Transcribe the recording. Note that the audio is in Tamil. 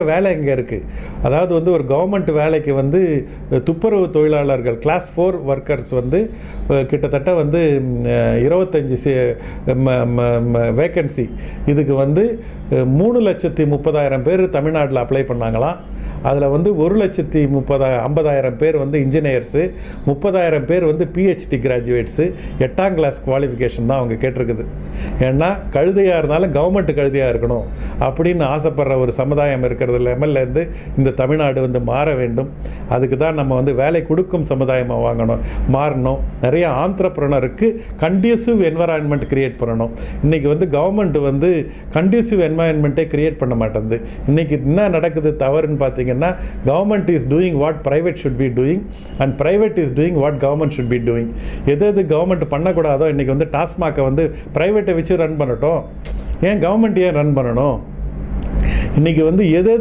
வேலை இங்கே இருக்குது. அதாவது வந்து ஒரு கவர்மெண்ட் வேலைக்கு வந்து துப்புரவு தொழிலாளர்கள் கிளாஸ் 4 ஒர்க்கர்ஸ் வந்து கிட்டத்தட்ட வந்து 25 வேக்கன்சி. இதுக்கு வந்து 3,30,000 பேர் தமிழ்நாட்டில் அப்ளை பண்ணாங்களாம். அதில் வந்து 1,50,000 பேர் வந்து இன்ஜினியர்ஸு, 30,000 பேர் வந்து பிஹெச்டி கிராஜுவேட்ஸு, 8ஆம் கிளாஸ் குவாலிஃபிகேஷன் தான் அவங்க கேட்டிருக்குது. ஏன்னா கழுதையாக இருந்தாலும் கவர்மெண்ட் கழுதையாக இருக்கணும் அப்படின்னு ஆசைப்படுற ஒரு சமுதாயம் இருக்கிறது லெவல்லேருந்து இந்த தமிழ்நாடு வந்து மாற வேண்டும். அதுக்கு தான் நம்ம வந்து வேலை கொடுக்கும் சமுதாயமாக மாறணும். நிறைய ஆந்திரப்ரனருக்கு கண்டியூசிவ் என்வரான்மெண்ட் கிரியேட் பண்ணணும். இன்றைக்கி வந்து கவர்மெண்ட் வந்து கண்டியூசிவ் என்வரான்மெண்ட்டே கிரியேட் பண்ண மாட்டேங்குது. இன்றைக்கி என்ன நடக்குது தவறுன்னு பார்த்தீங்கன்னா, government is doing what private should be doing and private is doing what government should be doing. எது கவர்மெண்ட் பண்ணக்கூடாதோ இன்றைக்கி வந்து டாஸ்மாகை வந்து ப்ரைவேட்டை வச்சு ரன் பண்ணட்டும், ஏன் கவர்மெண்ட் ஏன் ரன் பண்ணணும்? இன்றைக்கி வந்து எது